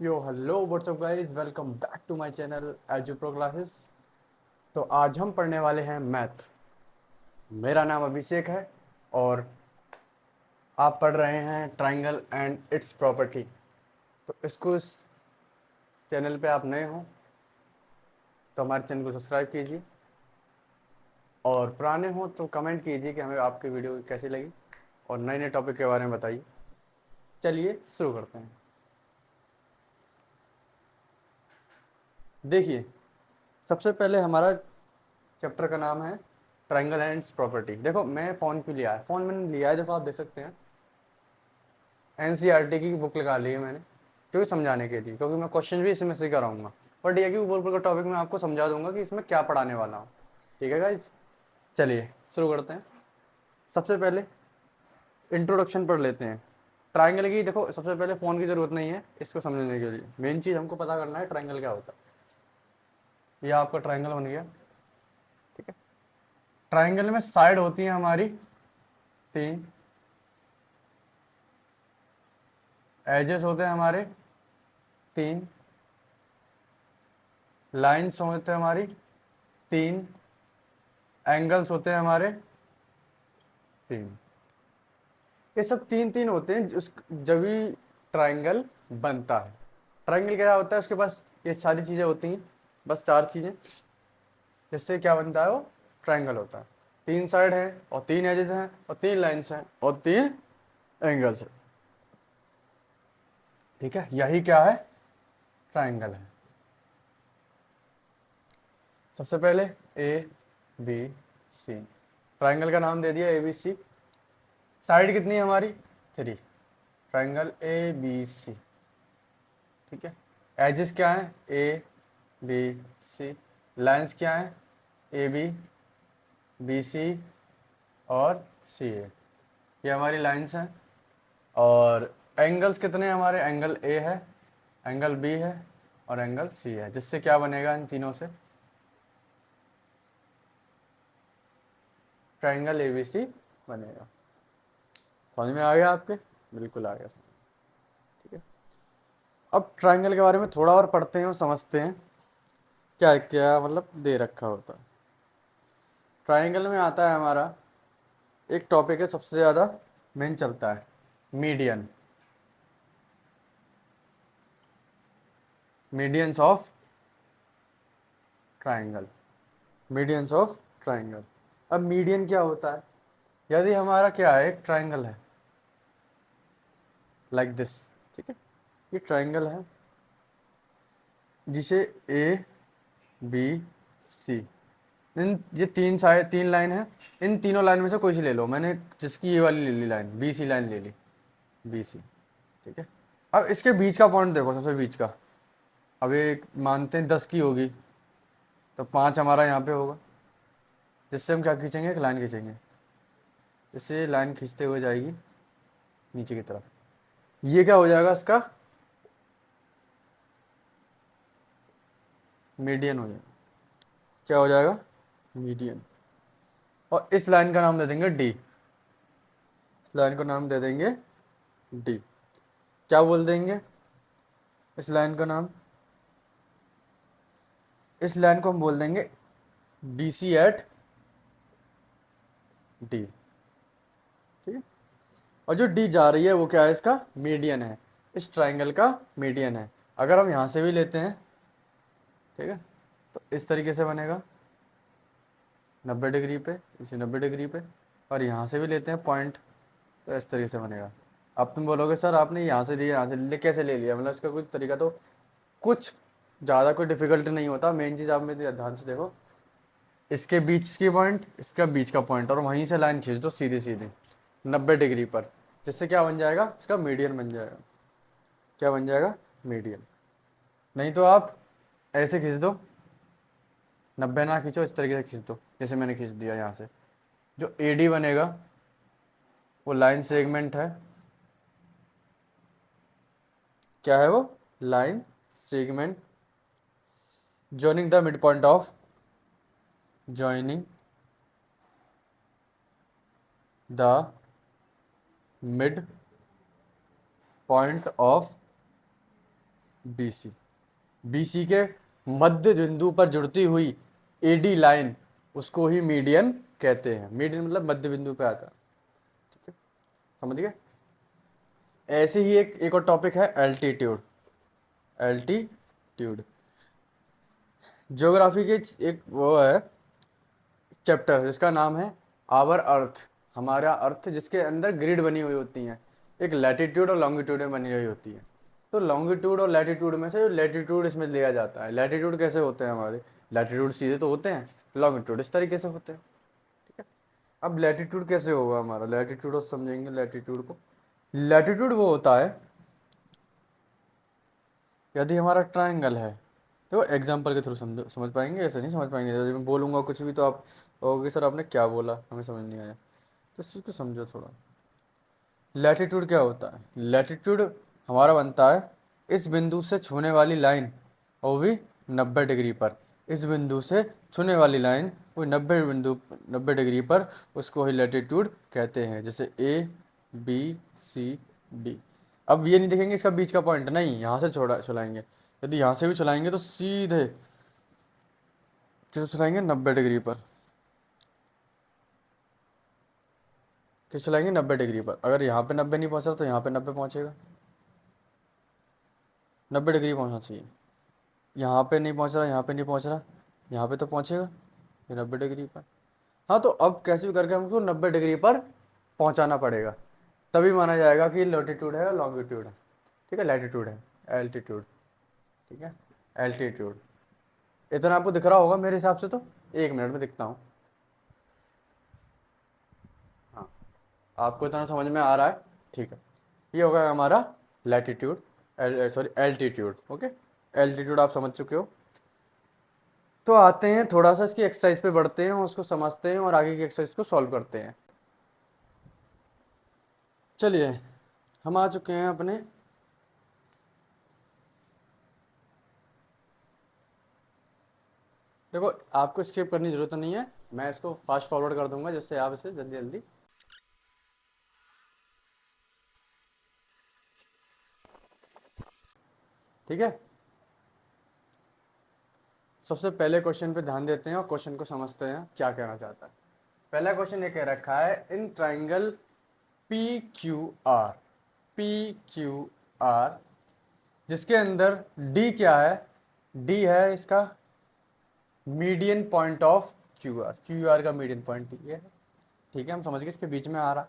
Yo hello what's up guys, welcome back to my channel Edu Pro Classes. तो आज हम पढ़ने वाले हैं मैथ। मेरा नाम अभिषेक है और आप पढ़ रहे हैं ट्राइंगल एंड इट्स प्रॉपर्टी। तो इस चैनल पे आप नए हो तो हमारे चैनल को सब्सक्राइब कीजिए, और पुराने हो तो कमेंट कीजिए कि हमें आपकी वीडियो कैसी लगी और नए नए टॉपिक के बारे में बताइए। चलिए शुरू करते हैं। देखिए, सबसे पहले हमारा चैप्टर का नाम है ट्राइंगल एंड इट्स प्रॉपर्टी। देखो, मैं फ़ोन क्यों लिया है, फ़ोन मैंने लिया है, देखो आप देख सकते हैं, एनसीईआरटी की बुक लगा ली है मैंने, क्योंकि समझाने के लिए, क्योंकि मैं क्वेश्चन भी इसमें से कराऊंगा। बट ये कि ऊपर ऊपर का टॉपिक मैं आपको समझा दूंगा कि इसमें क्या पढ़ाने वाला हूँ। ठीक है गाइज, चलिए शुरू करते हैं। सबसे पहले इंट्रोडक्शन पढ़ लेते हैं ट्राइंगल की। देखो, सबसे पहले फ़ोन की ज़रूरत नहीं है इसको समझने के लिए, मेन चीज़ हमको पता करना है ट्राइंगल क्या होता है। ये आपका ट्राइंगल बन गया। ठीक है, ट्राइंगल में साइड होती है हमारी तीन, एजेस होते हैं हमारे तीन, लाइन्स होते हैं हमारी तीन, एंगल्स होते हैं हमारे तीन। ये सब तीन तीन होते हैं जब भी ट्राइंगल बनता है। ट्राइंगल क्या होता है, उसके पास ये सारी चीज़ें होती हैं, बस चार चीज़ें, जिससे क्या बनता है वो ट्राइंगल होता है। तीन साइड है और तीन एजेस हैं और तीन लाइन्स हैं और तीन एंगल्स हैं। ठीक है, यही क्या है, ट्राइंगल है। सबसे पहले ए बी सी, ट्राइंगल का नाम दे दिया ए बी सी। साइड कितनी है हमारी, three, triangle A B C. ठीक है, एजेस क्या है, ए बी सी, लाइन्स क्या है, ए बी बी सी और सी ए, ये हमारी लाइन्स हैं। और एंगल्स कितने हैं हमारे, एंगल ए है, एंगल बी है और एंगल सी है, जिससे क्या बनेगा इन तीनों से ट्राइंगल ए बी सी बनेगा। समझ में आ गया आपके, बिल्कुल आ गया समझ। ठीक है, अब ट्राइंगल के बारे में थोड़ा और पढ़ते हैं और समझते हैं क्या क्या मतलब दे रखा होता है। ट्राइंगल में आता है हमारा एक टॉपिक है, सबसे ज़्यादा मेन चलता है, median, medians of triangle, medians of triangle. अब मीडियन क्या होता है, यदि हमारा क्या है, एक ट्राइंगल है लाइक दिस। ठीक है, ये ट्राइंगल है जिसे ए बी सी, इन ये तीन साइड तीन लाइन है, इन तीनों लाइन में से कोई सी ले लो, मैंने जिसकी ये वाली ले ली लाइन, बी सी लाइन ले ली, बी सी। ठीक है, अब इसके बीच का पॉइंट देखो, सबसे बीच का, अब एक मानते हैं 10 की होगी, तो 5 हमारा यहाँ पे होगा, जिससे हम क्या खींचेंगे, एक लाइन खींचेंगे, इससे लाइन खींचते हुए जाएगी नीचे की तरफ। ये क्या हो जाएगा, इसका मीडियन हो जाएगा। क्या हो जाएगा, मीडियन। और इस लाइन का नाम दे देंगे डी, इस लाइन को नाम दे देंगे डी। क्या बोल देंगे इस लाइन का नाम, इस लाइन को हम बोल देंगे डी सी एट डी। ठीक है, और जो डी जा रही है वो क्या है, इसका मीडियन है, इस ट्राइंगल का मीडियन है। अगर हम यहाँ से भी लेते हैं, ठीक है, तो इस तरीके से बनेगा 90 डिग्री पे, इसे 90 डिग्री पे, और यहाँ से भी लेते हैं पॉइंट, तो इस तरीके से बनेगा। अब तुम बोलोगे सर आपने यहाँ से लिया, यहाँ से ले कैसे ले लिया, मतलब इसका कोई तरीका, तो कुछ ज़्यादा कोई डिफिकल्टी नहीं होता। मेन चीज़ आप मेरे ध्यान से देखो, इसके बीच की पॉइंट, इसका बीच का पॉइंट, और वहीं से लाइन खींच दो सीधी सीधी 90 डिग्री पर, जिससे क्या बन जाएगा, इसका मीडियन बन जाएगा। क्या बन जाएगा, मीडियन। नहीं तो आप ऐसे खींच दो, 90 ना खींचो, इस तरीके से खींच दो जैसे मैंने खींच दिया यहाँ से। जो ए डी बनेगा वो लाइन सेगमेंट है, क्या है वो, line segment joining the midpoint of, joining the mid point of BC, BC के मध्य बिंदु पर जुड़ती हुई AD लाइन, उसको ही मीडियन कहते हैं। मीडियन मतलब मध्य बिंदु पे आता है। ठीक है, समझ गए। ऐसे ही एक और टॉपिक है एल्टीट्यूड। एल्टीट्यूड ज्योग्राफी के एक वो है चैप्टर, जिसका नाम है आवर अर्थ, हमारा अर्थ, जिसके अंदर ग्रिड बनी हुई होती हैं, एक लैटिट्यूड और लॉन्गिट्यूड में बनी हुई होती है। तो लॉन्गिट्यूड और लैटिट्यूड में से लैटिट्यूड इसमें लिया जाता है। लैटिट्यूड कैसे होते हैं हमारे, लैटिट्यूड सीधे तो होते हैं, लॉन्गिट्यूड इस तरीके से होते हैं। ठीक है, अब लैटिट्यूड कैसे होगा हमारा, लैटिट्यूड और समझेंगे लैटिट्यूड को। लैटिट्यूड वो होता है, यदि हमारा ट्राइंगल है, तो एग्जाम्पल के थ्रू समझ पाएंगे, ऐसे नहीं समझ पाएंगे। यदि मैं बोलूँगा कुछ भी तो आप कहोगे सर आपने क्या बोला, हमें समझ नहीं आया। तो इस चीज़ को समझो थोड़ा। लैटिट्यूड क्या होता है, लैटिट्यूड हमारा बनता है इस बिंदु से छूने वाली लाइन, वो भी 90 डिग्री पर। इस बिंदु से छूने वाली लाइन वो 90 डिग्री पर, उसको ही लैटिट्यूड कहते हैं। जैसे ABCD। अब ये नहीं देखेंगे इसका बीच का पॉइंट, नहीं, यहाँ से छोड़ा चलाएंगे। यदि यहाँ से भी चलाएंगे तो सीधे किसे चलाएंगे, 90 डिग्री पर। किस चलाएंगे, 90 डिग्री पर। अगर यहाँ पे 90 नहीं पहुँच रहा तो यहाँ पे 90 पहुँचेगा, 90 डिग्री पहुँचना चाहिए। यहाँ पे नहीं पहुँच रहा, यहाँ पे नहीं पहुँच रहा, यहाँ पे तो पहुँचेगा ये 90 डिग्री पर। हाँ, तो अब कैसे भी करके हमको 90 डिग्री पर पहुँचाना पड़ेगा, तभी माना जाएगा कि लैटिट्यूड है और लॉन्गिट्यूड है। ठीक है, लैटिट्यूड है, एल्टीट्यूड। ठीक है, एल्टीट्यूड। इतना आपको दिख रहा होगा मेरे हिसाब से, तो 1 मिनट में दिखता हूँ। हाँ, आपको इतना समझ में आ रहा है, ठीक है। ये होगा हमारा latitude, sorry altitude. Okay, altitude आप समझ चुके हो। तो आते हैं थोड़ा सा इसकी एक्सरसाइज पे बढ़ते हैं, उसको समझते हैं और आगे की एक्सरसाइज को सॉल्व करते हैं। चलिए, हम आ चुके हैं अपने देखो, आपको स्किप करने की जरूरत नहीं है, मैं इसको फास्ट फॉरवर्ड कर दूंगा जिससे आप इसे जल्दी जल्दी। ठीक है, सबसे पहले क्वेश्चन पे ध्यान देते हैं और क्वेश्चन को समझते हैं क्या कहना चाहता है। पहला क्वेश्चन ये कह रखा है, इन ट्राइंगल PQR, PQR जिसके अंदर D क्या है, D है इसका मीडियन पॉइंट ऑफ QR का मीडियन पॉइंट ये है। ठीक है, हम समझ गए, इसके बीच में आ रहा।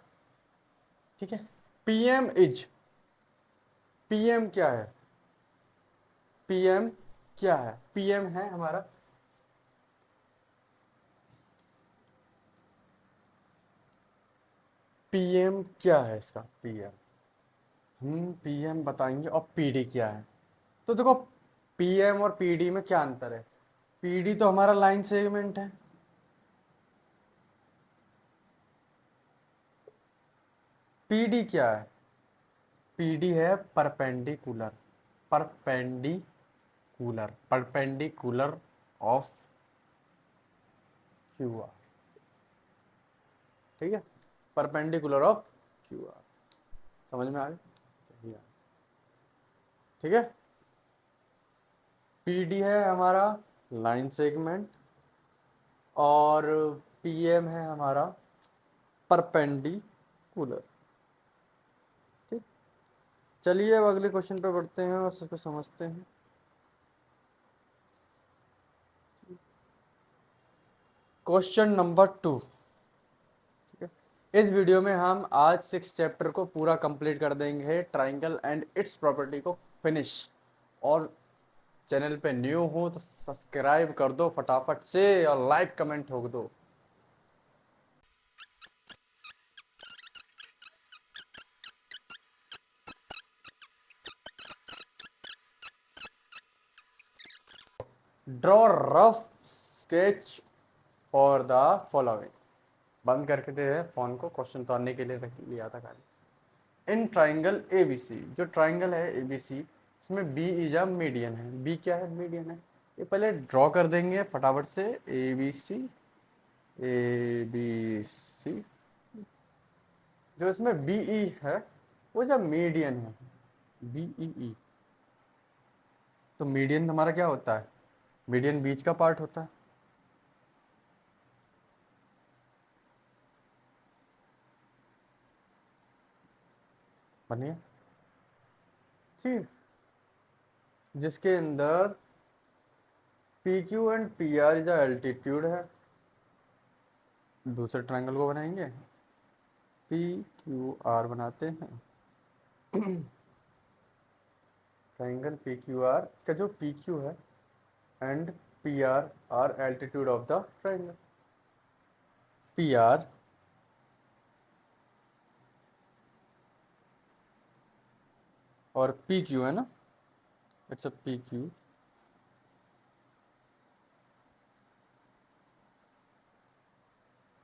ठीक है, PM इज, PM क्या है, PM क्या है, PM है हमारा PM क्या है इसका, PM हम PM बताएंगे। और PD क्या है, तो देखो PM और PD में क्या अंतर है। PD तो हमारा लाइन सेगमेंट है, PD क्या है, PD है perpendicular, perpendicular, perpendicular of QR। ठीक है, परपेंडिकुलर ऑफ QR, समझ में आ गया। ठीक है, PD है हमारा लाइन सेगमेंट और PM है हमारा परपेंडिकुलर। ठीक, चलिए अब अगले क्वेश्चन पे बढ़ते हैं और उसको समझते हैं। Question number 2। ठीक है, इस वीडियो में हम आज 6 चैप्टर को पूरा कंप्लीट कर देंगे, ट्राइंगल एंड इट्स प्रॉपर्टी को फिनिश। और चैनल पे न्यू हो तो सब्सक्राइब कर दो फटाफट से और लाइक कमेंट ठोक दो। Draw rough sketch for the following. बंद करके दे फोन को, क्वेश्चन तो आने के लिए रख लिया था खाली। इन ट्राइंगल ABC, जो ट्राइंगल है ABC, इसमें B इज अ मीडियन है। B क्या है, मीडियन है। ये पहले ड्रॉ कर देंगे फटाफट से, ABC, ABC। जो इसमें BE है वो जब मीडियन है, BEE, तो मीडियन हमारा क्या होता है, मीडियन बीच का पार्ट होता है। बनिए ठीक, जिसके अंदर P Q and P are is altitude है। दूसरे ट्रायंगल को बनाएंगे, पी क्यू आर बनाते हैं। ट्रायंगल पी क्यू आर का जो पी क्यू है and P R altitude of the triangle. P R और पी क्यू है ना, इट्स अ पी क्यू।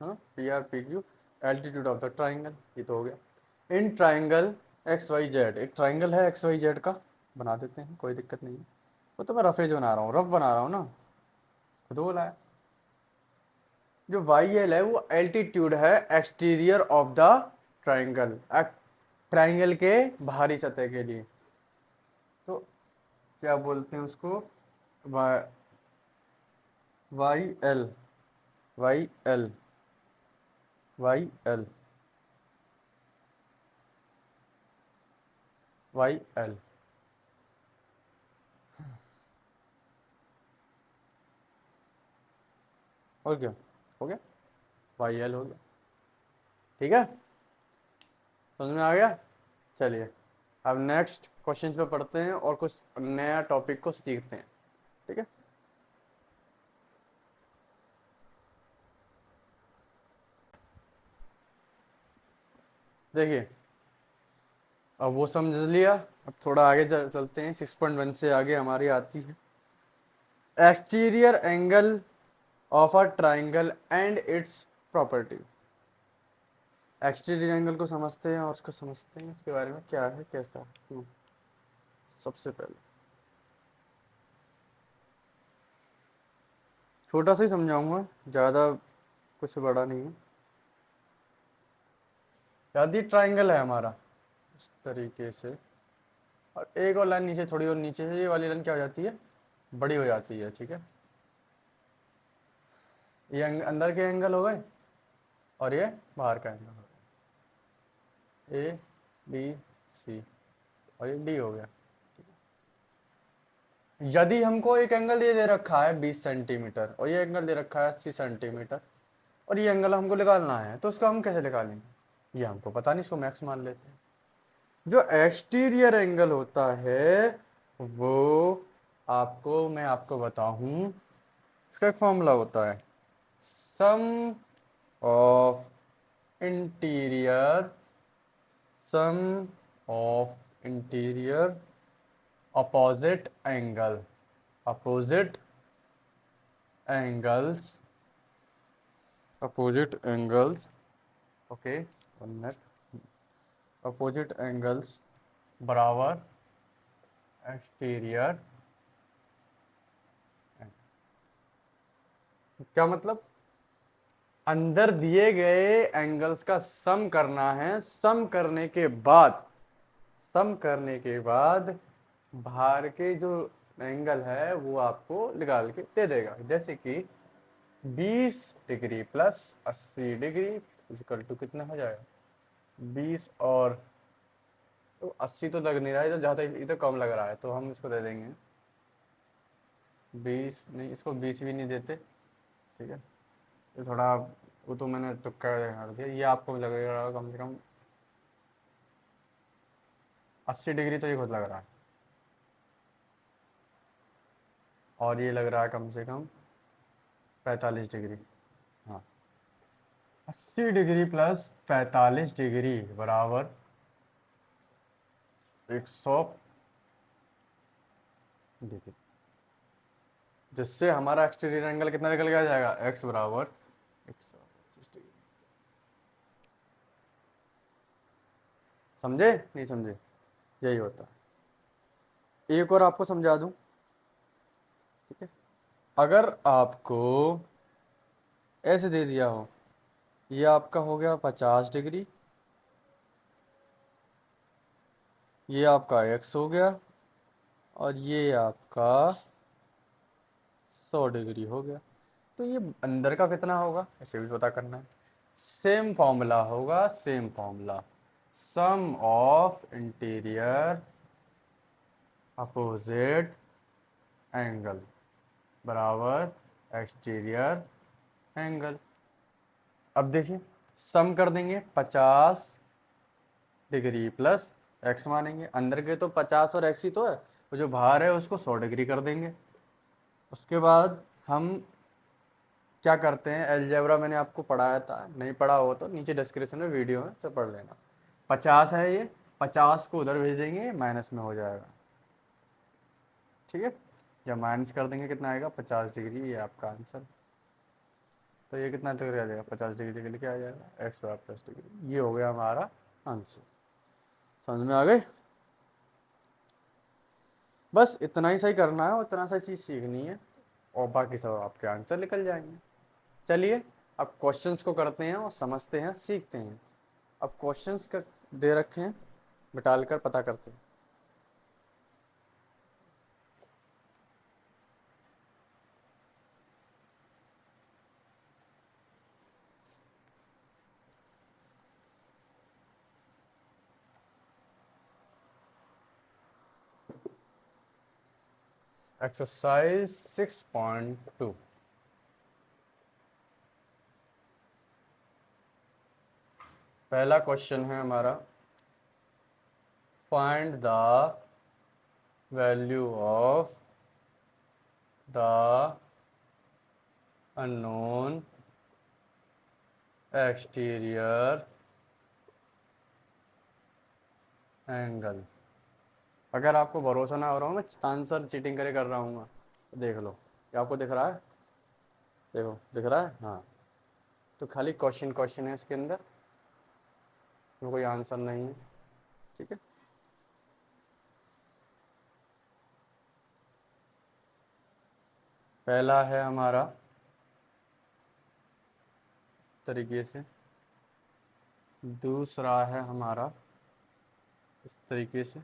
हाँ, P R P Q altitude of the triangle, ये तो हो गया। In triangle X Y Z, एक ट्राइंगल है एक्स वाई जेड का, बना देते हैं, कोई दिक्कत नहीं है। वो तो मैं रफेज बना रहा हूँ, रफ बना रहा हूँ ना, खुद बोला है। जो वाई एल है वो एल्टीट्यूड है exterior of the triangle, triangle के बाहरी सतह के लिए। तो क्या बोलते हैं उसको, Y Y L, Y L, Y L, Y L. और क्या हो गया, वाई एल हो गया। ठीक है, समझ में आ गया। चलिए अब नेक्स्ट क्वेश्चन पे पढ़ते हैं और कुछ नया टॉपिक को सीखते हैं। ठीक है, देखिए अब वो समझ लिया, अब थोड़ा आगे चलते हैं। 6.1 से आगे हमारी आती है exterior angle of a triangle and it's property. Exterior angle को समझते हैं और उसको समझते हैं उसके बारे में, क्या है कैसा क्यों। सबसे पहले छोटा सा ही समझाऊंगा, ज़्यादा कुछ बड़ा नहीं है। याद, ये ट्राइंगल है हमारा इस तरीके से, और एक और लाइन नीचे, थोड़ी और नीचे से ये वाली लाइन क्या हो जाती है, बड़ी हो जाती है। ठीक है, ये अंदर के एंगल हो गए और ये बाहर का एंगल हो गया, ए बी सी, और ये डी हो गया। यदि हमको एक एंगल ये दे रखा है 20 सेंटीमीटर और ये एंगल दे रखा है 80 सेंटीमीटर, और ये एंगल हमको निकालना है, तो उसको हम कैसे निकालेंगे, ये हमको पता नहीं, इसको मैक्स मान लेते हैं। जो एक्सटीरियर एंगल होता है वो मैं आपको बताऊं, इसका एक फॉर्मूला होता है, sum of interior, sum of interior opposite angle, opposite angles, opposite angles, okay, one minute, opposite angles बराबर एक्सटीरियर। क्या मतलब, अंदर दिए गए एंगल्स का सम करना है, सम करने के बाद, सम करने के बाद बाहर के जो एंगल है वो आपको निकाल के दे देगा। जैसे कि 20 degree plus 80 degree equal to कितना हो जाएगा, 20 और, तो 80 तो लग नहीं रहा है, तो ज़्यादा, ये तो कम लग रहा है, तो हम इसको दे देंगे 20, नहीं इसको 20 भी नहीं देते। ठीक है, ये थोड़ा, वो तो मैंने तुक्का कर दिया, ये आपको लगेगा कम से कम 80 डिग्री, तो ये खुद लग रहा है, और ये लग रहा है कम से कम 45 डिग्री। हाँ, 80 डिग्री प्लस 45 डिग्री बराबर 100 डिग्री, जिससे हमारा एक्सटीरियर एंगल कितना निकल के आ जाएगा, एक्स बराबर 125 डिग्री। समझे नहीं समझे, यही होता है। एक और आपको समझा दूं, ठीक है, अगर आपको ऐसे दे दिया हो, ये आपका हो गया 50 डिग्री, ये आपका एक्स हो गया, और ये आपका 100 डिग्री हो गया। तो ये अंदर का कितना होगा इसे भी पता करना है। सेम फॉर्मूला होगा, same formula, sum of interior opposite angle बराबर एक्सटीरियर एंगल। अब देखिए सम कर देंगे, 50 डिग्री प्लस एक्स मानेंगे, अंदर के तो 50 और एक्स ही तो है, तो जो बाहर है उसको 100 डिग्री कर देंगे। उसके बाद हम क्या करते हैं, अलजेब्रा मैंने आपको पढ़ाया था, नहीं पढ़ा हो तो नीचे डिस्क्रिप्शन में वीडियो है, से पढ़ लेना। 50 है ये, 50 को उधर भेज देंगे, माइनस में हो जाएगा। ठीक है, जब माइनस कर देंगे कितना आएगा, 50 डिग्री, ये आपका आंसर। तो ये कितना डिग्री आ जाएगा, 50 डिग्री के लिए क्या आ जाएगा, एक्स बराबर 50 डिग्री। ये हो गया हमारा आंसर। समझ में आ गए। बस इतना ही सही करना है और इतना सा चीज़ सीखनी है, और बाकी सब आपके आंसर निकल जाएंगे। चलिए अब क्वेश्चंस को करते हैं और समझते हैं, सीखते हैं। अब क्वेश्चंस का दे रखे हैं, निकाल कर पता करते हैं। एक्सरसाइज 6.2। पहला क्वेश्चन है हमारा, find the value of the unknown exterior angle. अगर आपको भरोसा ना हो रहा हो मैं आंसर चीटिंग करे कर रहा हूँ, तो देख लो, क्या आपको दिख रहा है, देखो दिख रहा है, हाँ। तो खाली क्वेश्चन क्वेश्चन है इसके अंदर, इसमें कोई आंसर नहीं है। ठीक है, पहला है हमारा इस तरीके से, दूसरा है हमारा इस तरीके से,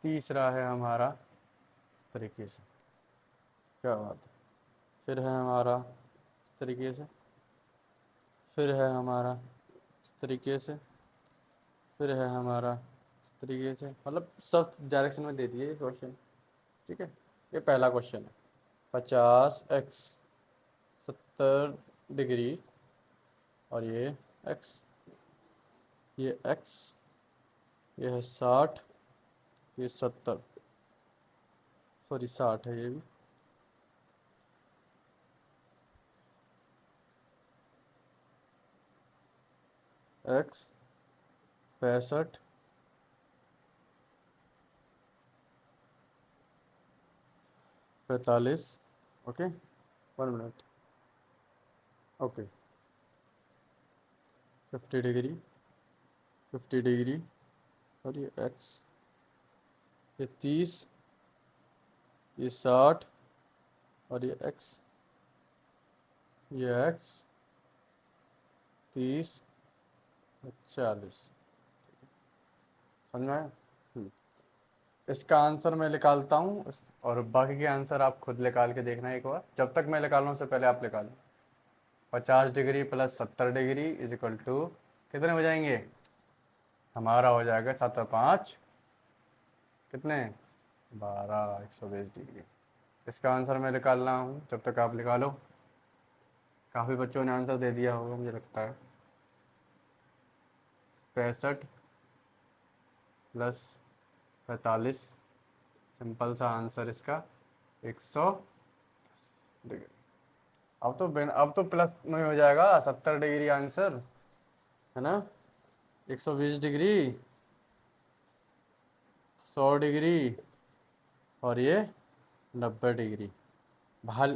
तीसरा है हमारा इस तरीके से। क्या बात है। फिर है हमारा इस तरीके से, फिर है हमारा इस तरीके से, फिर है हमारा इस तरीके से, मतलब सब डायरेक्शन में दे दिए ये क्वेश्चन। ठीक है, ये पहला क्वेश्चन है। 50 एक्स, 70 डिग्री, और ये एक्स, ये एक्स, ये है 60, ये 70, सॉरी 60 है ये भी। X 65, 45, okay, 1 minute, okay, 50 degree, 50 degree, और ये एक्स, ये 30, ये 60, और ये एक्स, ये एक्स, 30, 40। समझ में आया? इसका आंसर मैं निकालता हूँ, और बाकी के आंसर आप खुद निकाल के देखना एक बार, जब तक मैं निकालूँ उससे पहले आप निकालें। 50 degree plus 70 degree is equal to कितने हो जाएंगे, हमारा हो जाएगा 7 और 5 कितने, 12, 120 डिग्री। इसका आंसर मैं निकाल रहा हूँ, जब तक आप निकालो। काफ़ी बच्चों ने आंसर दे दिया होगा मुझे लगता है। 65 + 45, सिंपल सा आंसर इसका 110 डिग्री। अब तो प्लस में हो जाएगा, 70 डिग्री आंसर है ना, 120 डिग्री, 100 डिग्री, और ये 90 डिग्री। बाहर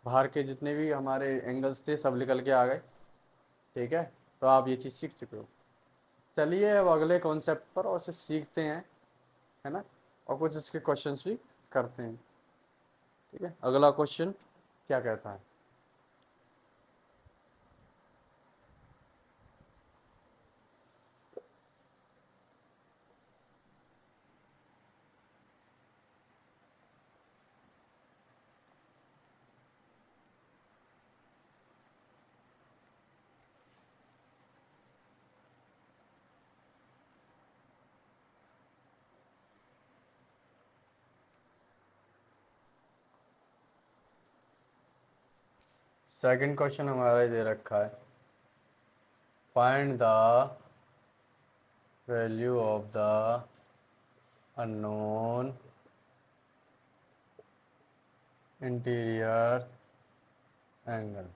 बाहर के जितने भी हमारे एंगल्स थे सब निकल के आ गए। ठीक है, तो आप ये चीज़ सीख चुके हो। चलिए अब अगले कॉन्सेप्ट पर और उसे सीखते हैं, है ना, और कुछ इसके क्वेश्चंस भी करते हैं। ठीक है, अगला क्वेश्चन क्या कहता है, सेकंड क्वेश्चन हमारा ही दे रखा है, find the value of the unknown interior angle.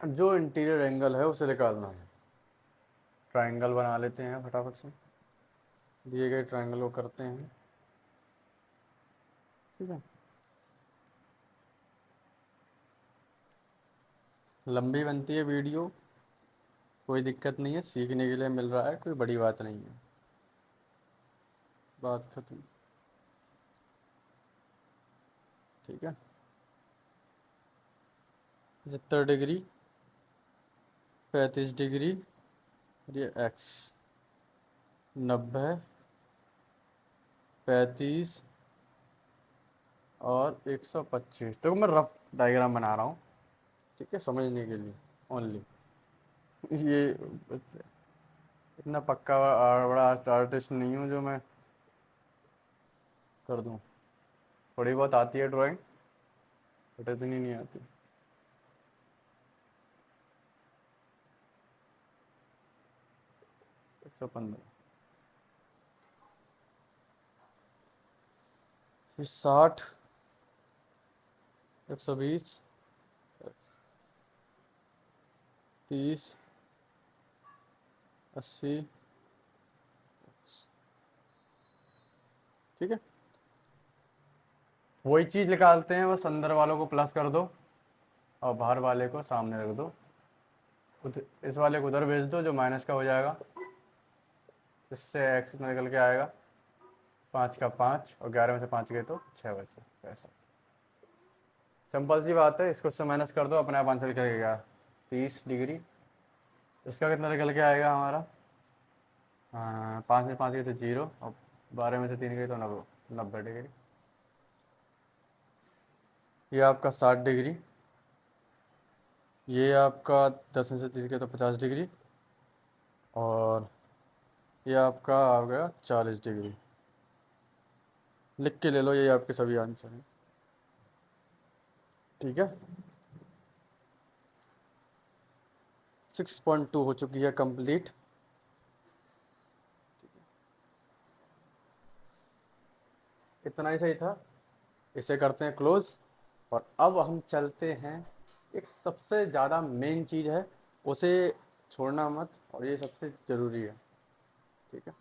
जो इंटीरियर एंगल है उसे निकालना है। ट्राइंगल बना लेते हैं फटाफट से, दिए गए ट्राइंगल को करते हैं, ठीक है। लंबी बनती है वीडियो, कोई दिक्कत नहीं है, सीखने के लिए मिल रहा है, कोई बड़ी बात नहीं है। बात खत्म, ठीक है। 75 डिग्री, 35 डिग्री, ये एक्स, 90, 35 और 125। तो मैं रफ डायग्राम बना रहा हूँ, ठीक है, समझने के लिए ओनली। ये इतना पक्का बड़ा आर्टिस्ट नहीं हूँ जो मैं कर दूँ। थोड़ी बहुत आती है ड्राइंग, बट इतनी नहीं आती। एक सौ 15, ये 60, 120, 30, 80, ठीक है। वही चीज़ निकालते हैं, बस अंदर वालों को प्लस कर दो और बाहर वाले को सामने रख दो। इस वाले को उधर भेज दो जो माइनस का हो जाएगा, इससे एक्स इतना निकल के आएगा, 5 का 5 और 11 में से 5 गए तो 6 बचे। ऐसा सिंपल सी बात है, इसको उससे माइनस कर दो, अपने आप आंसर निकल गया 30 डिग्री। इसका कितना निकल के आएगा हमारा, 5 में 5 गए तो 0 और 12 में से 3 गए तो 90 डिग्री। ये आपका 60 डिग्री, ये आपका 10 में से 30 गए तो 50 डिग्री और ये आपका आ गया 40 डिग्री। लिख के ले लो, ये आपके सभी आंसर हैं, ठीक है। 6.2 हो चुकी है कंप्लीट। इतना ही सही था, इसे करते हैं क्लोज। और अब हम चलते हैं, एक सबसे ज़्यादा मेन चीज़ है, उसे छोड़ना मत, और ये सबसे ज़रूरी है, ठीक है।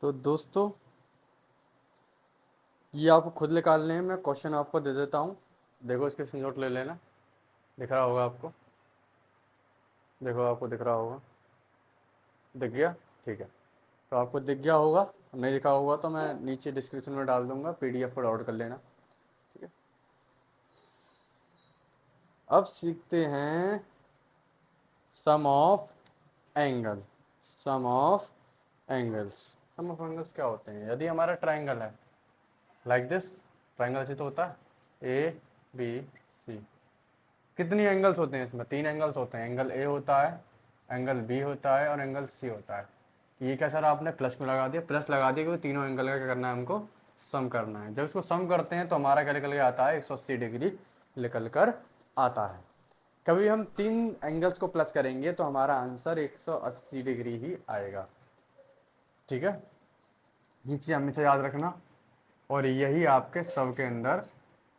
तो दोस्तों, ये आपको खुद निकालने हैं, मैं क्वेश्चन आपको दे देता हूँ, देखो इसके स्क्रीनशॉट ले लेना। दिख रहा होगा आपको, देखो आपको दिख रहा होगा, दिख गया, ठीक है। तो आपको दिख गया होगा, नहीं दिखा होगा तो मैं नीचे डिस्क्रिप्शन में डाल दूंगा, पीडीएफ को डाउनलोड कर लेना, ठीक है। अब सीखते हैं sum of angle. Sum of angles, sum of angles क्या होते हैं? यदि हमारा ट्राइंगल है लाइक दिस, ट्राइंगल ऐसे तो होता है ए बी सी। कितनी एंगल्स होते हैं इसमें? 3 एंगल्स होते हैं, एंगल ए होता है, एंगल बी होता है और एंगल सी होता है। ये क्या सर आपने प्लस में लगा दिया? प्लस लगा दिया क्योंकि तीनों एंगल का क्या करना है हमको, सम करना है। जब इसको सम करते हैं तो हमारा क्या निकल के आता है, 180 डिग्री निकल कर आता है। कभी हम 3 एंगल्स को प्लस करेंगे तो हमारा आंसर 180 डिग्री ही आएगा, ठीक है। ये चीज़ हमेशा याद रखना, और यही आपके सब के अंदर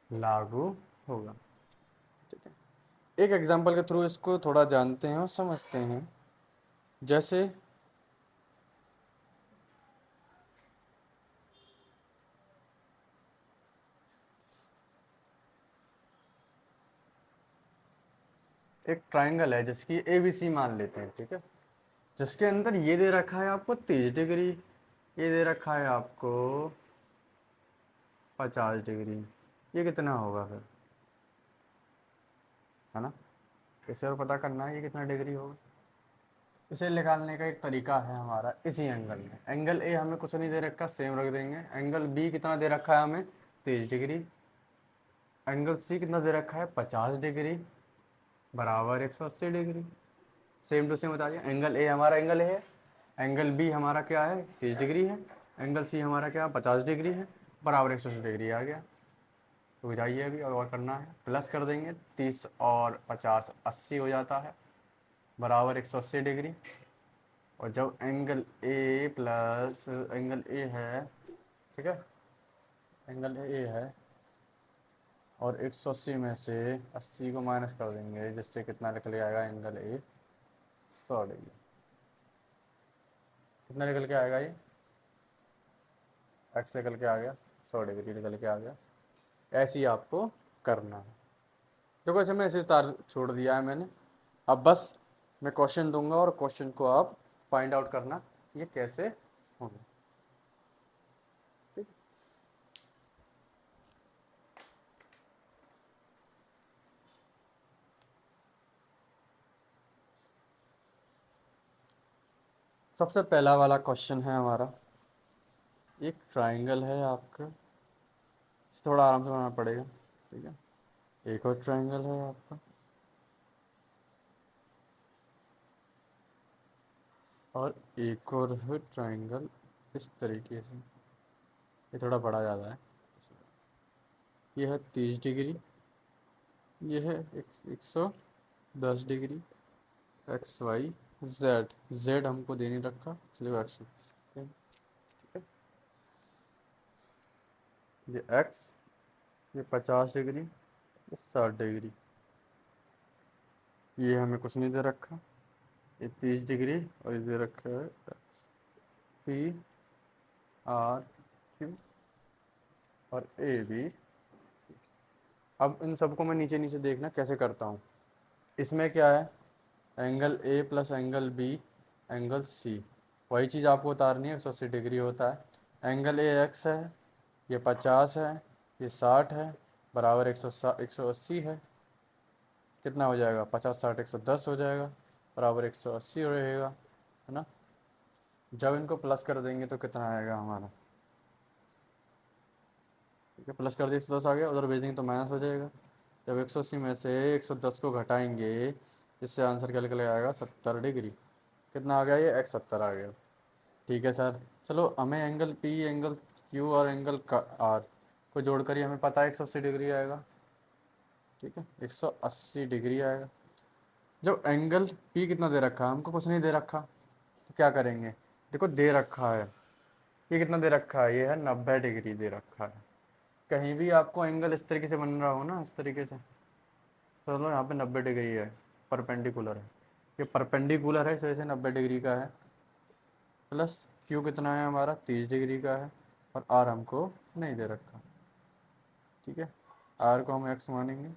लागू होगा, ठीक है। एक एग्जांपल के थ्रू इसको थोड़ा जानते हैं और समझते हैं। जैसे एक ट्राइंगल है जिसकी ए बी सी मान लेते हैं, ठीक है, जिसके अंदर ये दे रखा है आपको 30 डिग्री, ये दे रखा है आपको 50 डिग्री। ये कितना होगा फिर, है ना, इसे और पता करना है ये कितना डिग्री होगा। इसे निकालने का एक तरीका है हमारा इसी एंगल में। एंगल ए हमें कुछ नहीं दे रखा, सेम रख देंगे। एंगल बी कितना दे रखा है हमें, 30 डिग्री। एंगल सी कितना दे रखा है, 50 डिग्री, बराबर 180 डिग्री। सेम टू सेम बता दिया। एंगल ए हमारा एंगल है, एंगल बी हमारा क्या है, 30 डिग्री है। एंगल सी हमारा क्या, 50 डिग्री है, बराबर 180 डिग्री आ गया। तो जाइए अभी और करना है, प्लस कर देंगे, 30 और 50 80 हो जाता है, बराबर 180 डिग्री। और जब angle A plus angle A है, ठीक है, एंगल ए है और 180 में से 80 को माइनस कर देंगे, जिससे कितना निकल के आएगा एंगल ए, 100 डिग्री। कितना निकल के आएगा ये, एक्स निकल के आ गया, 100 डिग्री निकल के आ गया। ऐसे ही आपको करना है। देखो ऐसे मैं ऐसे उतार छोड़ दिया है मैंने। अब बस मैं क्वेश्चन दूंगा और क्वेश्चन को आप फाइंड आउट करना ये कैसे होगा, ठीक। सबसे पहला वाला क्वेश्चन है हमारा, एक ट्राइंगल है आपका, इसे थोड़ा आराम से बनाना पड़ेगा, ठीक है। एक और ट्राइंगल है आपका, और एक और है ट्राइंगल इस तरीके से। ये थोड़ा बड़ा ज़्यादा है। ये है 30 डिग्री, ये है 110 degree, X Y Z, Z हमको दे नहीं रखा इसलिए एक्स, ठीक है। ये एक्स, ये 50 डिग्री, ये 60 डिग्री, ये हमें कुछ नहीं दे रखा, ये 30 डिग्री, और ये दे रखा है पी आर क्यू और ए बी। अब इन सबको मैं नीचे नीचे देखना कैसे करता हूँ। इसमें क्या है, angle A plus angle B, angle C, वही चीज़ आपको उतारनी है, 180 डिग्री होता है। एंगल ए एक्स है, ये 50 है, ये 60 है, बराबर 180 है। कितना हो जाएगा, 50 60 110 हो जाएगा, बराबर 180 रहेगा, है ना। जब इनको प्लस कर देंगे तो कितना आएगा हमारा, ठीक है, प्लस कर दिए 110 आ गया, उधर भेज देंगे तो माइनस हो जाएगा। जब 180 में से 110 को घटाएंगे, इससे आंसर क्या निकल आएगा, 70 डिग्री। कितना आ गया ये, x 70 आ गया। ठीक है सर, चलो हमें एंगल पी, एंगल क्यू और एंगल आर को जोड़कर ही हमें पता है 180 डिग्री आएगा, ठीक है, 180 डिग्री आएगा। जब एंगल पी कितना दे रखा है, हमको कुछ नहीं दे रखा, तो क्या करेंगे, देखो दे रखा है, ये कितना दे रखा है, ये है 90 डिग्री दे रखा है। कहीं भी आपको एंगल इस तरीके से बन रहा हो ना, इस तरीके से, चलो यहाँ पे 90 डिग्री है, परपेंडिकुलर है, ये परपेंडिकुलर है, इस वजह से 90 डिग्री का है। प्लस क्यू कितना है हमारा, 30 डिग्री का है, और आर हमको नहीं दे रखा, ठीक है। आर को हम एक्स मानेंगे,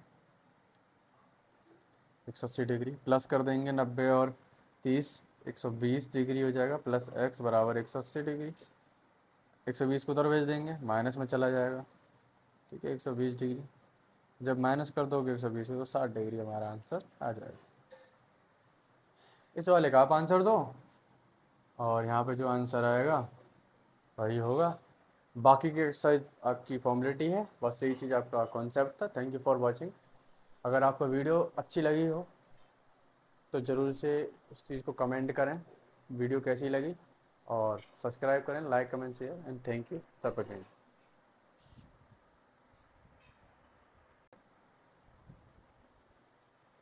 180 डिग्री, प्लस कर देंगे 90 और 30, 120 डिग्री हो जाएगा, प्लस एक्स बराबर 180 डिग्री। 120 को उधर भेज देंगे, माइनस में चला जाएगा, ठीक है, 120 डिग्री। जब माइनस कर दोगे 120 को तो 60 डिग्री हमारा आंसर आ जाएगा। इस वाले का आप आंसर दो, और यहाँ पे जो आंसर आएगा वही होगा। बाकी की एक्सरसाइज आपकी फॉर्मेलिटी है, बस यही चीज़ आपका कॉन्सेप्ट था। Thank you for watching. अगर आपको वीडियो अच्छी लगी हो तो ज़रूर से उस चीज़ को कमेंट करें, वीडियो कैसी लगी, और सब्सक्राइब करें, like comment share, and thank you सब अगेन।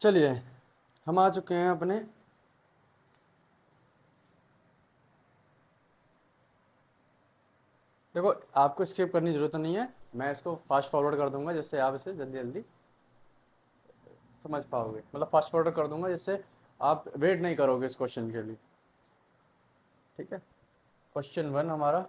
चलिए हम आ चुके हैं अपने, देखो आपको स्किप करने की ज़रूरत नहीं है, मैं इसको फास्ट फॉरवर्ड कर दूंगा जिससे आप इसे जल्दी जल्दी समझ पाओगे, मतलब फास्ट फॉरवर्ड कर दूंगा जिससे आप वेट नहीं करोगे इस क्वेश्चन के लिए, ठीक है। क्वेश्चन 1 हमारा,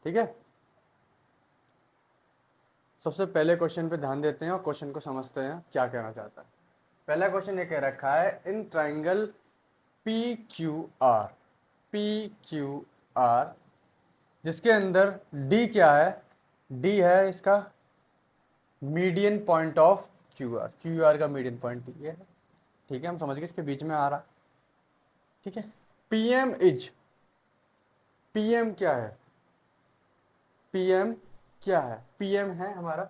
ठीक है, सबसे पहले क्वेश्चन पे ध्यान देते हैं और क्वेश्चन को समझते हैं क्या कहना चाहता है। पहला क्वेश्चन ये कह रखा है, in triangle P Q R, P Q are जिसके अंदर डी क्या है, डी है इसका median point of Q R, Q R का मीडियन पॉइंट ये है। ठीक है, हम समझ गए, इसके बीच में आ रहा। ठीक है, पीएम इज, पीएम क्या है, पीएम क्या है, पीएम है हमारा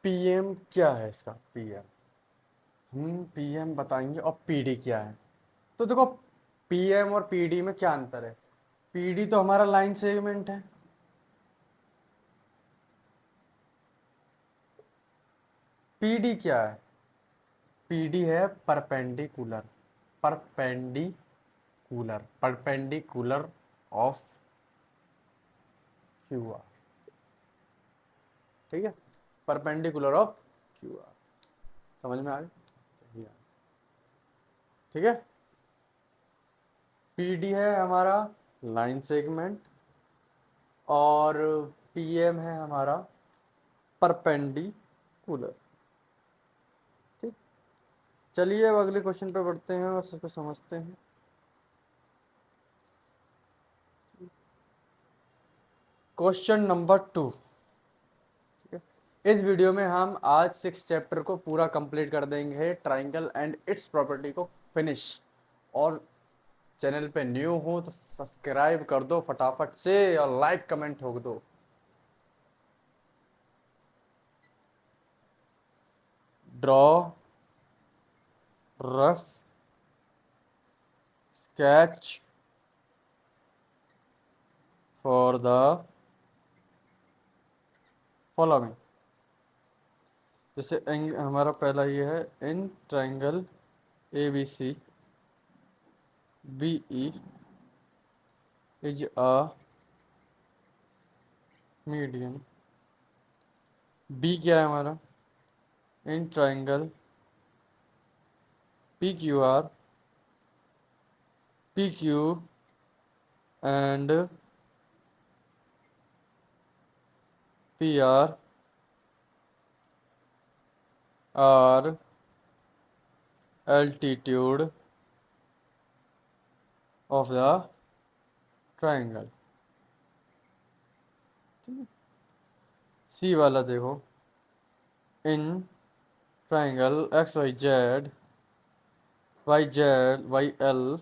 पीएम क्या है, इसका पीएम हम पीएम बताएंगे। और पीडी क्या है, तो देखो पीएम और पीडी में क्या अंतर है। पीडी तो हमारा लाइन सेगमेंट है, पीडी क्या है, पीडी है perpendicular, perpendicular, perpendicular of Q R. ठीक है, परपेंडिकुलर ऑफ क्यू आर, समझ में आ गई। ठीक है, पीडी है हमारा लाइन सेगमेंट और पीएम है हमारा परपेंडिकुलर। ठीक, चलिए अब अगले क्वेश्चन पे बढ़ते हैं और इसको समझते हैं। Question number 2। ठीक है, इस वीडियो में हम आज 6 चैप्टर को पूरा कंप्लीट कर देंगे, ट्राइंगल एंड इट्स प्रॉपर्टी को फिनिश। और चैनल पे न्यू हो तो सब्सक्राइब कर दो फटाफट से और लाइक कमेंट ठोक दो। Draw rough sketch for the following. जैसे हमारा पहला ये है, in triangle A B C B E is a median, B क्या है हमारा, in triangle P Q R, P Q and P R altitude of the triangle। C वाला देखो, in triangle X Y L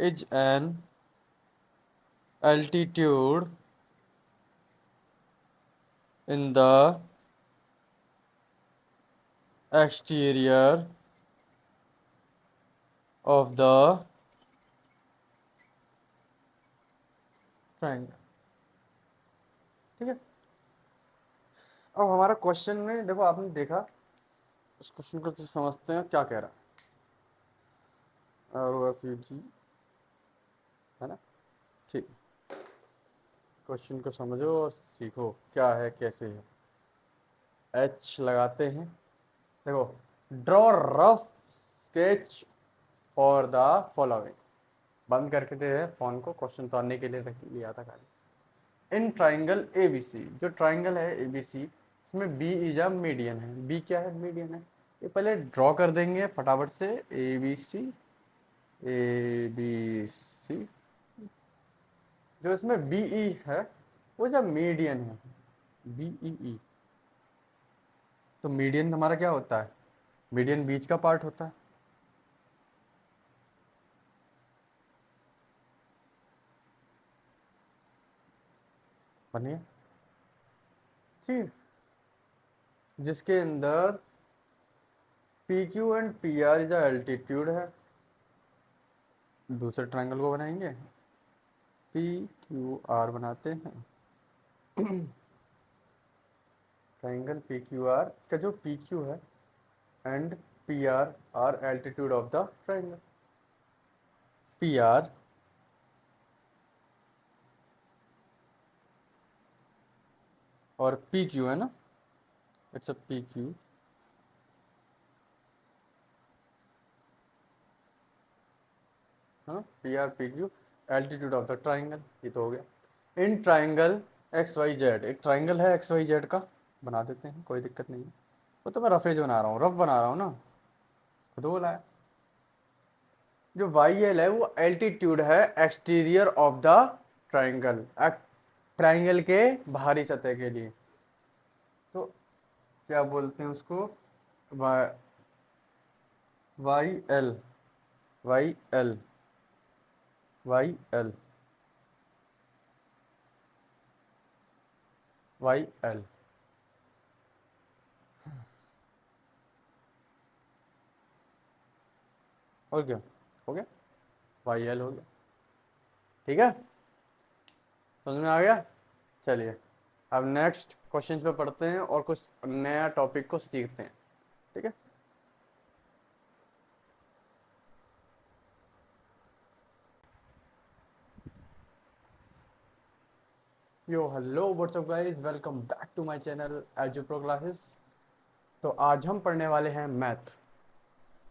is an altitude in the exterior of the triangle। ठीक है, अब हमारा question में देखो, आपने देखा, उस क्वेश्चन को तो समझते हैं क्या कह रहा है। ROFUG है ना। ठीक, क्वेश्चन को समझो और सीखो क्या है कैसे है। एच लगाते हैं, देखो, draw rough sketch for the following. बंद करके दे हैं फोन को, क्वेश्चन तो आने के लिए रख लिया था खाली। इन ट्राइंगल ए बी सी, जो ट्राइंगल है ए बी सी, इसमें बी इज अ मीडियन है, बी क्या है, मीडियन है। ये पहले ड्रॉ कर देंगे फटाफट से, ए बी सी, ए बी सी। जो इसमें बी ई है वो जब मीडियन है, बी ई ई, तो मीडियन हमारा क्या होता है, मीडियन बीच का पार्ट होता है। बनिए, ठीक, जिसके अंदर P Q and P are is altitude है। दूसरे ट्रायंगल को बनाएंगे, पी क्यू आर बनाते हैं। ट्रायंगल पी क्यू आर का जो पी क्यू है and P R altitude of the triangle. P R और पी क्यू है ना, इट्स अ पी क्यू हाँ, P R P Q, altitude of the triangle, ये तो हो गया। In triangle X Y Z, एक ट्राइंगल है एक्स वाई जेड का, बना देते हैं, कोई दिक्कत नहीं है। वो तो मैं रफेज बना रहा हूँ, रफ बना रहा हूँ ना, खुद बोला है। जो वाई एल है वो एल्टीट्यूड है exterior of the triangle, triangle के बाहरी सतह के लिए। तो क्या बोलते हैं उसको, Y, Y L, Y L, Y L, Y L. और क्या हो गया, वाई एल हो गया। ठीक है, समझ में आ गया। चलिए अब नेक्स्ट क्वेश्चन पे पढ़ते हैं और कुछ नया टॉपिक को सीखते हैं। ठीक है, yo hello what's up guys, welcome back to my channel Edupro classes. तो आज हम पढ़ने वाले हैं मैथ।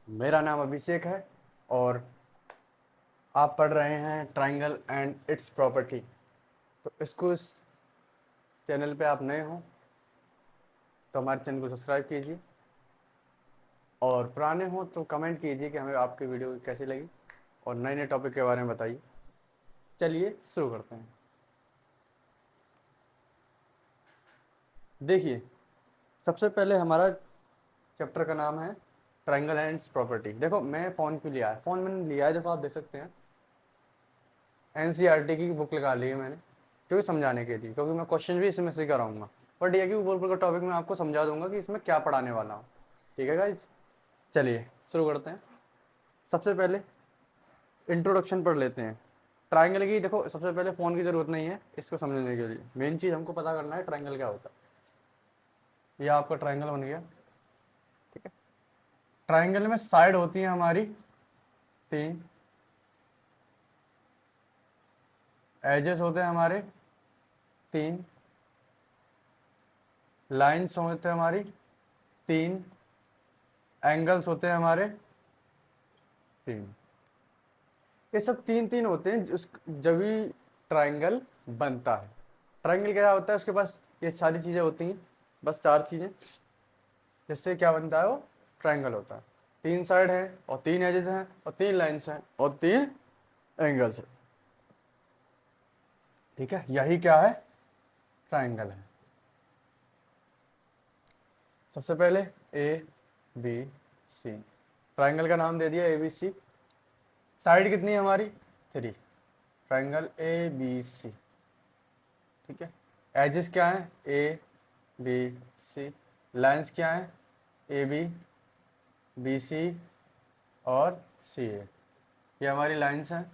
मेरा नाम अभिषेक है और आप पढ़ रहे हैं ट्राइंगल एंड इट्स प्रॉपर्टी। तो इसको, इस चैनल पे आप नए हो तो हमारे चैनल को सब्सक्राइब कीजिए, और पुराने हो तो कमेंट कीजिए कि हमें आपकी वीडियो कैसी लगी, और नए नए टॉपिक के बारे में बताइए। चलिए शुरू करते हैं। देखिए, सबसे पहले हमारा चैप्टर का नाम है ट्राइंगल एंड इट्स प्रॉपर्टी। देखो मैं फ़ोन क्यों लिया है, फ़ोन मैंने लिया है, देखो आप देख सकते हैं, एनसीईआरटी की बुक लगा ली है मैंने, क्योंकि समझाने के लिए, क्योंकि मैं क्वेश्चन भी इसमें से कराऊंगा। बट ये कि ऊपर ऊपर का टॉपिक मैं आपको समझा दूंगा कि इसमें क्या पढ़ाने वाला हूँ। ठीक है गाइज, चलिए शुरू करते हैं। सबसे पहले इंट्रोडक्शन पढ़ लेते हैं ट्राइंगल की। देखो सबसे पहले फ़ोन की ज़रूरत नहीं है इसको समझने के लिए, मेन चीज़ हमको पता करना है ट्राइंगल क्या होता है। ये आपका ट्राइंगल बन गया। ठीक है, ट्राइंगल में साइड होती है हमारी तीन, एजेस होते हैं हमारे तीन, लाइन्स होते हैं हमारी तीन, एंगल्स होते हैं हमारे तीन। ये सब तीन तीन होते हैं जब भी ट्राइंगल बनता है। ट्राइंगल क्या होता है, उसके पास ये सारी चीज़ें होती हैं, बस चार चीज़ें, जिससे क्या बनता है वो ट्राइंगल होता है। तीन साइड है और तीन एजेस हैं और तीन लाइन्स हैं और तीन एंगल्स हैं। ठीक है, यही क्या है, ट्राइंगल है। सबसे पहले ए बी सी, ट्राइंगल का नाम दे दिया ए बी सी। साइड कितनी है हमारी, three, triangle A B C. ठीक है, एजेस क्या है, ए बी सी, लाइंस क्या है, ए बी, बी सी और सी ए, ये हमारी लाइंस हैं।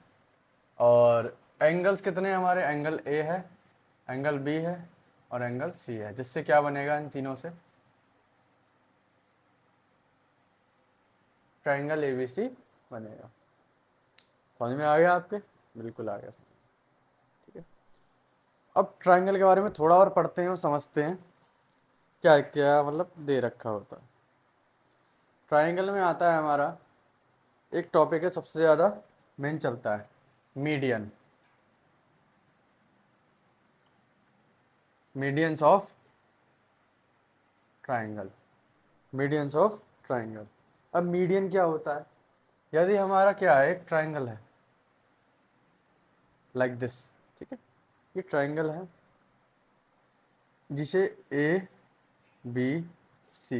और एंगल्स कितने हैं हमारे, एंगल ए है, एंगल बी है और एंगल सी है, जिससे क्या बनेगा इन तीनों से ट्राइंगल ए बी सी बनेगा। समझ में आ गया आपके, बिल्कुल आ गया समझ। ठीक है, अब ट्राइंगल के बारे में थोड़ा और पढ़ते हैं और समझते हैं क्या क्या मतलब दे रखा होता है। ट्राइंगल में आता है हमारा एक टॉपिक है सबसे ज़्यादा मेन चलता है, median, medians of triangle, medians of triangle. अब मीडियन क्या होता है, यदि हमारा क्या है, एक ट्राइंगल है लाइक दिस। ठीक है, ये ट्राइंगल है जिसे ए बी सी,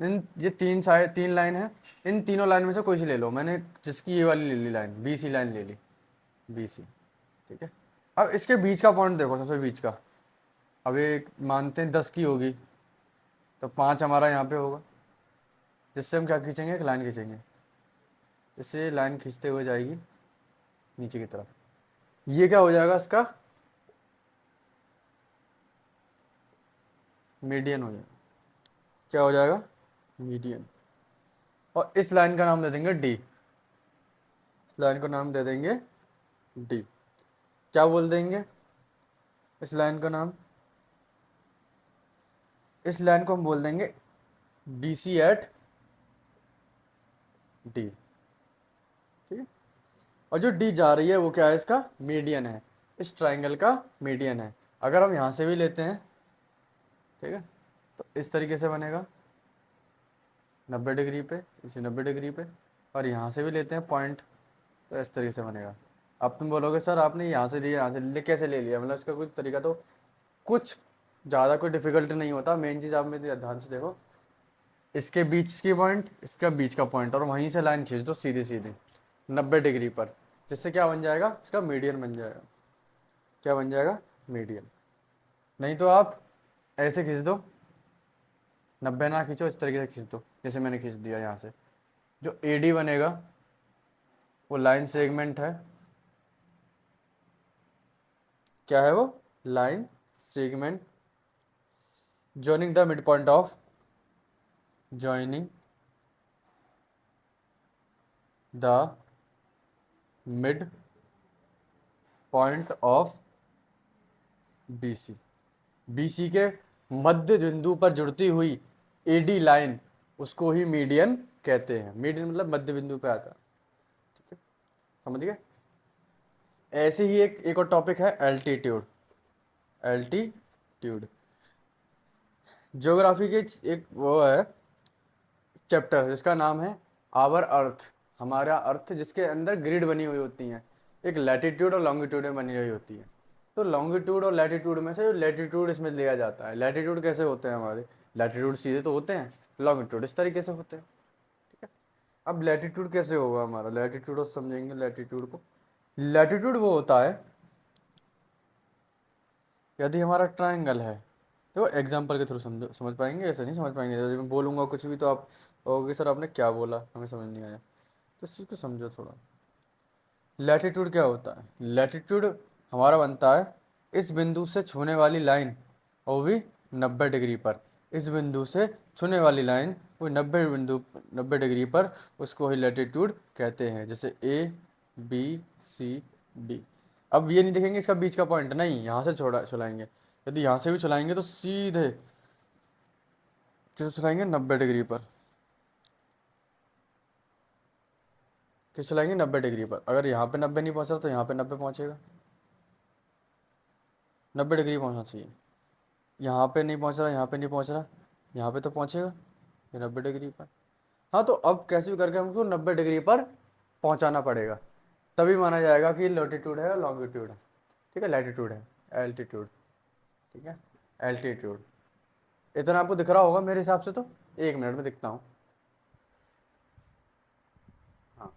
इन ये तीन साइड तीन लाइन है, इन तीनों लाइन में से कोई सी ले लो, मैंने जिसकी ये वाली ले ली लाइन, बी सी लाइन ले ली, बी सी। ठीक है, अब इसके बीच का पॉइंट देखो, सबसे बीच का, अब एक मानते हैं 10 की होगी, तो 5 हमारा यहाँ पे होगा, जिससे हम क्या खींचेंगे, एक लाइन खींचेंगे, इससे लाइन खींचते हुए जाएगी नीचे की तरफ। ये क्या हो जाएगा, इसका मीडियन हो जाएगा। क्या हो जाएगा, मीडियन। और इस लाइन का नाम दे देंगे डी, इस लाइन को नाम दे देंगे डी। क्या बोल देंगे इस लाइन का नाम, इस लाइन को हम बोल देंगे बी सी एट डी। ठीक है, और जो डी जा रही है वो क्या है, इसका मीडियन है, इस ट्राइंगल का मीडियन है। अगर हम यहाँ से भी लेते हैं, ठीक है, तो इस तरीके से बनेगा 90 डिग्री पे, इसे 90 डिग्री पे, और यहाँ से भी लेते हैं पॉइंट, तो इस तरीके से बनेगा। अब तुम बोलोगे सर आपने यहाँ से लिया, यहाँ से ले कैसे ले लिया, मतलब इसका कोई तरीका तो, कुछ ज़्यादा कोई डिफिकल्टी नहीं होता। मेन चीज़ आप मेरे ध्यान से देखो, इसके बीच की पॉइंट, इसका बीच का पॉइंट, और वहीं से लाइन खींच दो सीधी सीधी 90 डिग्री पर, जिससे क्या बन जाएगा, इसका मीडियन बन जाएगा। क्या बन जाएगा, मीडियन। नहीं तो आप ऐसे खींच दो, 90 ना खींचो, इस तरीके से खींच दो जैसे मैंने खींच दिया यहाँ से। जो एडी बनेगा वो लाइन सेगमेंट है, क्या है वो, line segment joining the midpoint of, joining the mid point of BC, BC के मध्य बिंदु पर जुड़ती हुई एडी लाइन, उसको ही मीडियन कहते हैं। मीडियन मतलब मध्य बिंदु पे आता है, ठीक है, समझ गए। ऐसे ही एक और टॉपिक है एल्टीट्यूड। एल्टीट्यूड ज्योग्राफी के एक वो है चैप्टर, जिसका नाम है आवर अर्थ, हमारा अर्थ, जिसके अंदर ग्रिड बनी हुई होती हैं, एक लैटिट्यूड और लॉन्गिट्यूड में बनी हुई होती है। तो लॉन्गिट्यूड और लैटिट्यूड में से लैटिट्यूड इसमें लिया जाता है। लैटिट्यूड कैसे होते हैं हमारे, लैटिट्यूड सीधे तो होते हैं, लॉन्गिट्यूड इस तरीके से होते हैं, ठीक है। अब लैटिट्यूड कैसे होगा हमारा, लैटिट्यूड और समझेंगे लैटिट्यूड को। लैटिट्यूड वो होता है, यदि हमारा ट्राइंगल है, तो एग्जाम्पल के थ्रू समझ पाएंगे, ऐसे नहीं समझ पाएंगे। यदि मैं बोलूँगा कुछ भी तो आप कहोगे सर आपने क्या बोला, हमें समझ नहीं आया, तो इस चीज़ को समझो थोड़ा। लैटिट्यूड क्या होता है, लैटिट्यूड हमारा बनता है इस बिंदु से छूने वाली लाइन, और भी 90 डिग्री पर, इस बिंदु से छूने वाली लाइन वो 90 डिग्री पर, उसको ही लैटिट्यूड कहते हैं। जैसे ABCD। अब ये नहीं देखेंगे इसका बीच का पॉइंट, नहीं, यहाँ से छोड़ा चलाएंगे। यदि यहाँ से भी चलाएंगे तो सीधे किस चलाएंगे, 90 डिग्री पर, किस चलाएंगे, 90 डिग्री पर। अगर यहाँ पे 90 नहीं पहुँच रहा तो यहाँ पे 90 पहुँचेगा, 90 डिग्री पहुँचना चाहिए। यहाँ पे नहीं पहुँच रहा, यहाँ पे नहीं पहुँच रहा, यहाँ पे तो पहुँचेगा ये 90 डिग्री पर। हाँ, तो अब कैसे भी करके हमको 90 डिग्री पर पहुँचाना पड़ेगा, तभी माना जाएगा कि लैटिट्यूड है और लॉन्गिट्यूड है, ठीक है। लैटिट्यूड है, एल्टीट्यूड, ठीक है, एल्टीट्यूड। इतना आपको दिख रहा होगा मेरे हिसाब से, तो 1 मिनट में दिखता हूँ। हाँ,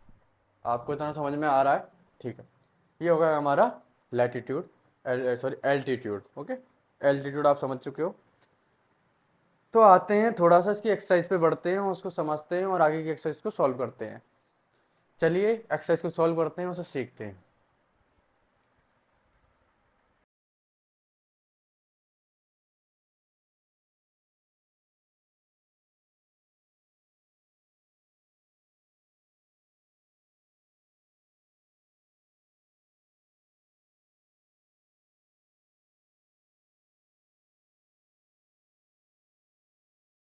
आपको इतना समझ में आ रहा है, ठीक है। ये होगा हमारा latitude, sorry altitude, okay. Altitude आप समझ चुके हो। तो आते हैं थोड़ा सा इसकी एक्सरसाइज पे बढ़ते हैं, उसको समझते हैं और आगे की एक्सरसाइज को सॉल्व करते हैं। चलिए एक्सरसाइज को सॉल्व करते हैं, उसे सीखते हैं।